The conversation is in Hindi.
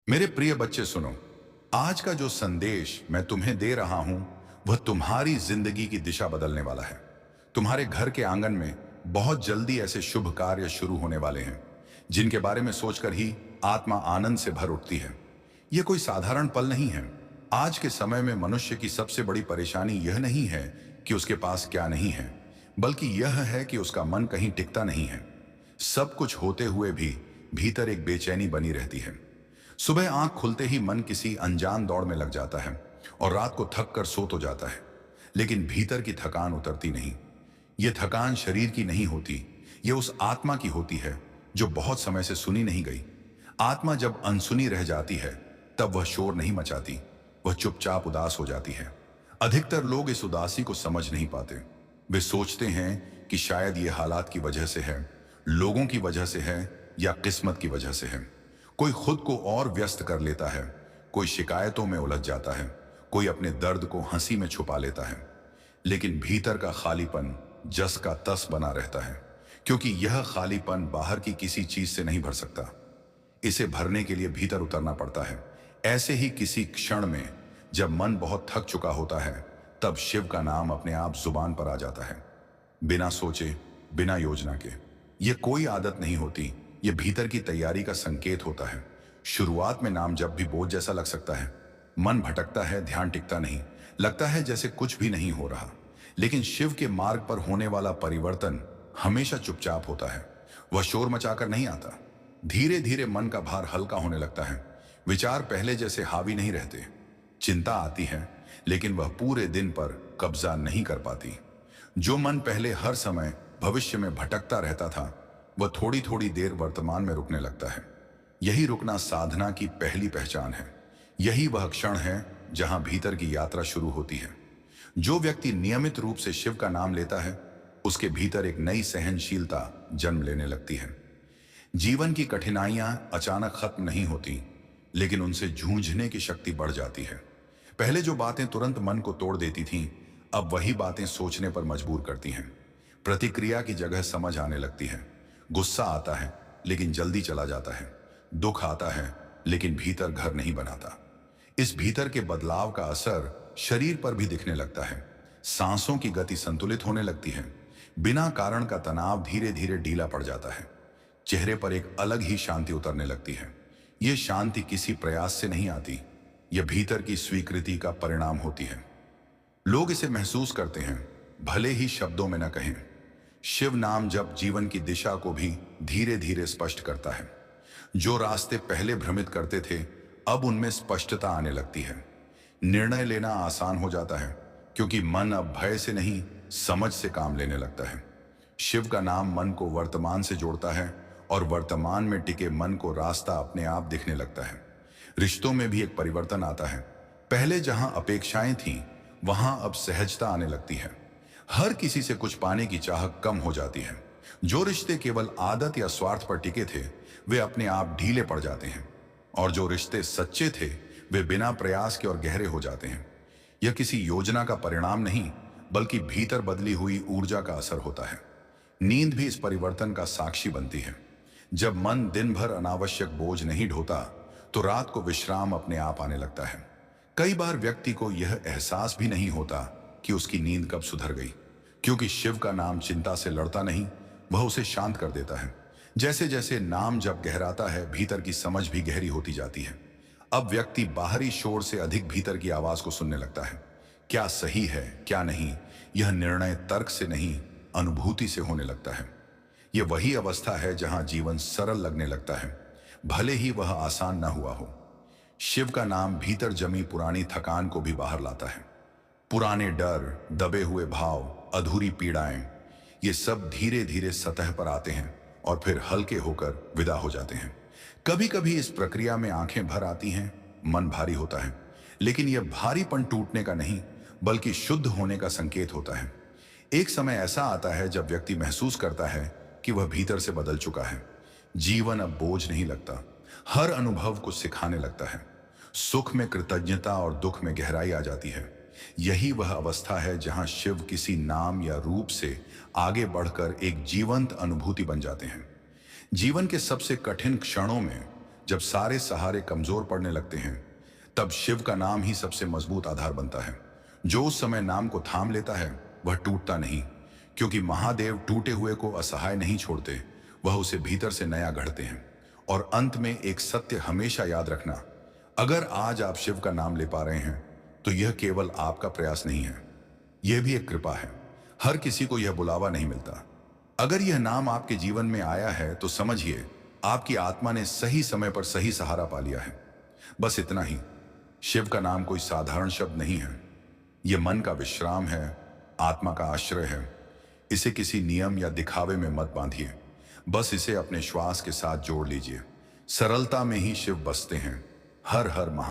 मेरे प्रिय बच्चे सुनो। आज का जो संदेश मैं तुम्हें दे रहा हूं वह तुम्हारी जिंदगी की दिशा बदलने वाला है। तुम्हारे घर के आंगन में बहुत जल्दी ऐसे शुभ कार्य शुरू होने वाले हैं जिनके बारे में सोचकर ही आत्मा आनंद से भर उठती है। यह कोई साधारण पल नहीं है। आज के समय में मनुष्य की सबसे बड़ी परेशानी यह नहीं है कि उसके पास क्या नहीं है, बल्कि यह है कि उसका मन कहीं टिकता नहीं है। सब कुछ होते हुए भी भीतर एक बेचैनी बनी रहती है। सुबह आंख खुलते ही मन किसी अनजान दौड़ में लग जाता है और रात को थक कर सो तो जाता है, लेकिन भीतर की थकान उतरती नहीं। यह थकान शरीर की नहीं होती, यह उस आत्मा की होती है जो बहुत समय से सुनी नहीं गई। आत्मा जब अनसुनी रह जाती है तब वह शोर नहीं मचाती, वह चुपचाप उदास हो जाती है। अधिकतर लोग इस उदासी को समझ नहीं पाते। वे सोचते हैं कि शायद ये हालात की वजह से है, लोगों की वजह से है या किस्मत की वजह से है। कोई खुद को और व्यस्त कर लेता है, कोई शिकायतों में उलझ जाता है, कोई अपने दर्द को हंसी में छुपा लेता है। लेकिन भीतर का खालीपन जस का तस बना रहता है, क्योंकि यह खालीपन बाहर की किसी चीज से नहीं भर सकता। इसे भरने के लिए भीतर उतरना पड़ता है। ऐसे ही किसी क्षण में जब मन बहुत थक चुका होता है तब शिव का नाम अपने आप जुबान पर आ जाता है, बिना सोचे, बिना योजना के। यह कोई आदत नहीं होती, यह भीतर की तैयारी का संकेत होता है। शुरुआत में नाम जब भी बोझ जैसा लग सकता है, मन भटकता है, ध्यान टिकता नहीं, लगता है जैसे कुछ भी नहीं हो रहा। लेकिन शिव के मार्ग पर होने वाला परिवर्तन हमेशा चुपचाप होता है। वह शोर मचाकर नहीं आता। धीरे धीरे मन का भार हल्का होने लगता है। विचार पहले जैसे हावी नहीं रहते। चिंता आती है, लेकिन वह पूरे दिन पर कब्जा नहीं कर पाती। जो मन पहले हर समय भविष्य में भटकता रहता था, वह थोड़ी थोड़ी देर वर्तमान में रुकने लगता है। यही रुकना साधना की पहली पहचान है। यही वह क्षण है जहां भीतर की यात्रा शुरू होती है। जो व्यक्ति नियमित रूप से शिव का नाम लेता है, उसके भीतर एक नई सहनशीलता जन्म लेने लगती है। जीवन की कठिनाइयां अचानक खत्म नहीं होती, लेकिन उनसे जूझने की शक्ति बढ़ जाती है। पहले जो बातें तुरंत मन को तोड़ देती थीं, अब वही बातें सोचने पर मजबूर करती हैं। प्रतिक्रिया की जगह समझ आने लगती है। गुस्सा आता है लेकिन जल्दी चला जाता है। दुख आता है लेकिन भीतर घर नहीं बनाता। इस भीतर के बदलाव का असर शरीर पर भी दिखने लगता है। सांसों की गति संतुलित होने लगती है। बिना कारण का तनाव धीरे धीरे ढीला पड़ जाता है। चेहरे पर एक अलग ही शांति उतरने लगती है। यह शांति किसी प्रयास से नहीं आती, यह भीतर की स्वीकृति का परिणाम होती है। लोग इसे महसूस करते हैं, भले ही शब्दों में न कहें। शिव नाम जब जीवन की दिशा को भी धीरे धीरे स्पष्ट करता है। जो रास्ते पहले भ्रमित करते थे, अब उनमें स्पष्टता आने लगती है। निर्णय लेना आसान हो जाता है, क्योंकि मन अब भय से नहीं, समझ से काम लेने लगता है। शिव का नाम मन को वर्तमान से जोड़ता है और वर्तमान में टिके मन को रास्ता अपने आप दिखने लगता है। रिश्तों में भी एक परिवर्तन आता है। पहले जहां अपेक्षाएं थीं, वहां अब सहजता आने लगती है। हर किसी से कुछ पाने की चाह कम हो जाती है। जो रिश्ते केवल आदत या स्वार्थ पर टिके थे, वे अपने आप ढीले पड़ जाते हैं, और जो रिश्ते सच्चे थे, वे बिना प्रयास के और गहरे हो जाते हैं। यह किसी योजना का परिणाम नहीं, बल्कि भीतर बदली हुई ऊर्जा का असर होता है। नींद भी इस परिवर्तन का साक्षी बनती है। जब मन दिन भर अनावश्यक बोझ नहीं ढोता, तो रात को विश्राम अपने आप आने लगता है। कई बार व्यक्ति को यह एहसास भी नहीं होता कि उसकी नींद कब सुधर गई, क्योंकि शिव का नाम चिंता से लड़ता नहीं, वह उसे शांत कर देता है। जैसे जैसे नाम जब गहराता है, भीतर की समझ भी गहरी होती जाती है। अब व्यक्ति बाहरी शोर से अधिक भीतर की आवाज को सुनने लगता है। क्या सही है, क्या नहीं, यह निर्णय तर्क से नहीं, अनुभूति से होने लगता है। यह वही अवस्था है जहां जीवन सरल लगने लगता है, भले ही वह आसान ना हुआ हो। शिव का नाम भीतर जमी पुरानी थकान को भी बाहर लाता है। पुराने डर, दबे हुए भाव, अधूरी पीड़ाएं, ये सब धीरे धीरे सतह पर आते हैं और फिर हल्के होकर विदा हो जाते हैं। कभी कभी इस प्रक्रिया में आंखें भर आती हैं, मन भारी होता है, लेकिन यह भारीपन टूटने का नहीं, बल्कि शुद्ध होने का संकेत होता है। एक समय ऐसा आता है जब व्यक्ति महसूस करता है कि वह भीतर से बदल चुका है। जीवन अब बोझ नहीं लगता, हर अनुभव को सिखाने लगता है। सुख में कृतज्ञता और दुख में गहराई आ जाती है। यही वह अवस्था है जहां शिव किसी नाम या रूप से आगे बढ़कर एक जीवंत अनुभूति बन जाते हैं। जीवन के सबसे कठिन क्षणों में जब सारे सहारे कमजोर पड़ने लगते हैं, तब शिव का नाम ही सबसे मजबूत आधार बनता है। जो उस समय नाम को थाम लेता है वह टूटता नहीं, क्योंकि महादेव टूटे हुए को असहाय नहीं छोड़ते, वह उसे भीतर से नया गढ़ते हैं। और अंत में एक सत्य हमेशा याद रखना, अगर आज आप शिव का नाम ले पा रहे हैं तो यह केवल आपका प्रयास नहीं है, यह भी एक कृपा है। हर किसी को यह बुलावा नहीं मिलता। अगर यह नाम आपके जीवन में आया है तो समझिए आपकी आत्मा ने सही समय पर सही सहारा पा लिया है। बस इतना ही। शिव का नाम कोई साधारण शब्द नहीं है, यह मन का विश्राम है, आत्मा का आश्रय है। इसे किसी नियम या दिखावे में मत बांधिए, बस इसे अपने श्वास के साथ जोड़ लीजिए। सरलता में ही शिव बसते हैं। हर हर महा